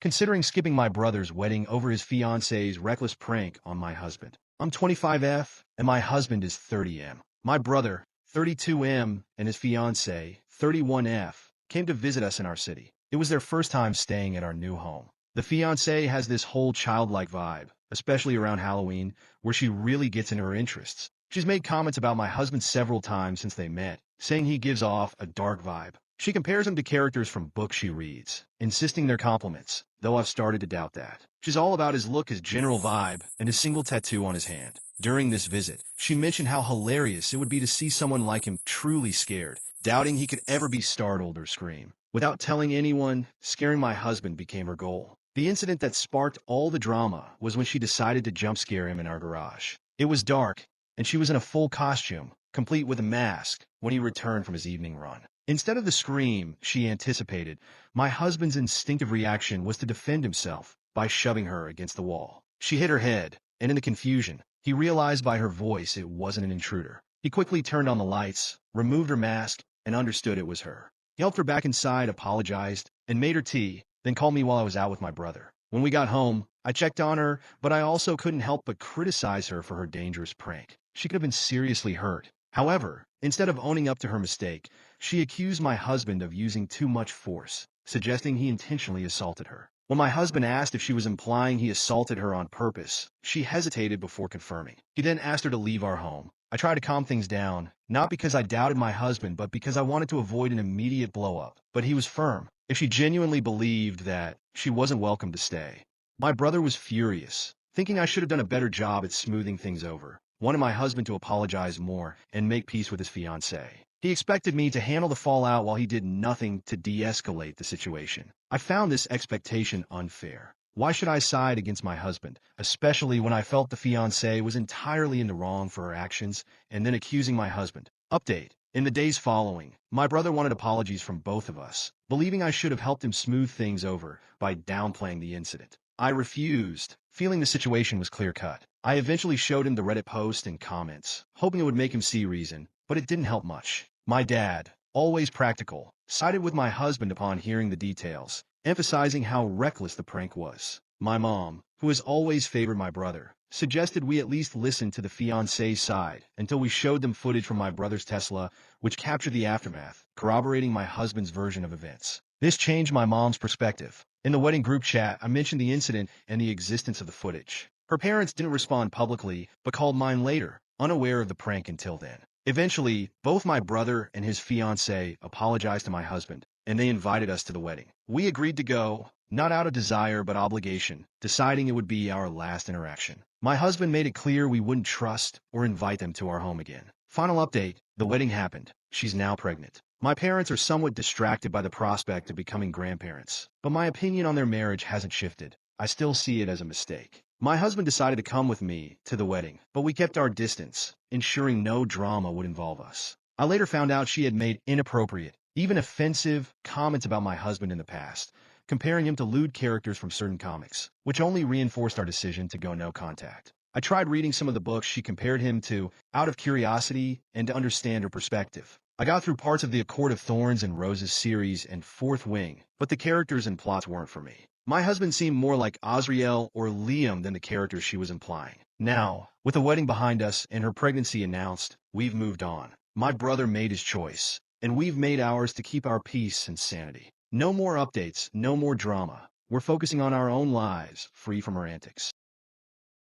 considering skipping my brother's wedding over his fiancee's reckless prank on my husband. I'm 25F, and my husband is 30M. My brother, 32M, and his fiancée, 31F, came to visit us in our city. It was their first time staying at our new home. The fiancée has this whole childlike vibe, especially around Halloween, where she really gets into her interests. She's made comments about my husband several times since they met, saying he gives off a dark vibe. She compares him to characters from books she reads, insisting they're compliments, though I've started to doubt that. She's all about his look, his general vibe, and his single tattoo on his hand. During this visit, she mentioned how hilarious it would be to see someone like him truly scared, doubting he could ever be startled or scream. Without telling anyone, scaring my husband became her goal. The incident that sparked all the drama was when she decided to jump scare him in our garage. It was dark, and she was in a full costume, complete with a mask, when he returned from his evening run. Instead of the scream she anticipated, my husband's instinctive reaction was to defend himself by shoving her against the wall. She hit her head, and in the confusion, he realized by her voice it wasn't an intruder. He quickly turned on the lights, removed her mask, and understood it was her. He helped her back inside, apologized, and made her tea, then called me while I was out with my brother. When we got home, I checked on her, but I also couldn't help but criticize her for her dangerous prank. She could have been seriously hurt. However, instead of owning up to her mistake, she accused my husband of using too much force, suggesting he intentionally assaulted her. When my husband asked if she was implying he assaulted her on purpose, she hesitated before confirming. He then asked her to leave our home. I tried to calm things down, not because I doubted my husband, but because I wanted to avoid an immediate blow-up. But he was firm. If she genuinely believed that, she wasn't welcome to stay. My brother was furious, thinking I should have done a better job at smoothing things over. Wanted my husband to apologize more and make peace with his fiancée. He expected me to handle the fallout while he did nothing to de-escalate the situation. I found this expectation unfair. Why should I side against my husband, especially when I felt the fiancée was entirely in the wrong for her actions, and then accusing my husband? Update. In the days following, my brother wanted apologies from both of us, believing I should have helped him smooth things over by downplaying the incident. I refused, feeling the situation was clear-cut. I eventually showed him the Reddit post and comments, hoping it would make him see reason, but it didn't help much. My dad, always practical, sided with my husband upon hearing the details, emphasizing how reckless the prank was. My mom, who has always favored my brother, suggested we at least listen to the fiancé's side until we showed them footage from my brother's Tesla, which captured the aftermath, corroborating my husband's version of events. This changed my mom's perspective. In the wedding group chat, I mentioned the incident and the existence of the footage. Her parents didn't respond publicly, but called mine later, unaware of the prank until then. Eventually, both my brother and his fiancée apologized to my husband, and they invited us to the wedding. We agreed to go, not out of desire but obligation, deciding it would be our last interaction. My husband made it clear we wouldn't trust or invite them to our home again. Final update, the wedding happened. She's now pregnant. My parents are somewhat distracted by the prospect of becoming grandparents, but my opinion on their marriage hasn't shifted. I still see it as a mistake. My husband decided to come with me to the wedding, but we kept our distance, ensuring no drama would involve us. I later found out she had made inappropriate, even offensive, comments about my husband in the past, comparing him to lewd characters from certain comics, which only reinforced our decision to go no contact. I tried reading some of the books she compared him to out of curiosity and to understand her perspective. I got through parts of the A Court of Thorns and Roses series and Fourth Wing, but the characters and plots weren't for me. My husband seemed more like Azrael or Liam than the characters she was implying. Now, with the wedding behind us and her pregnancy announced, we've moved on. My brother made his choice, and we've made ours to keep our peace and sanity. No more updates, no more drama. We're focusing on our own lives, free from her antics.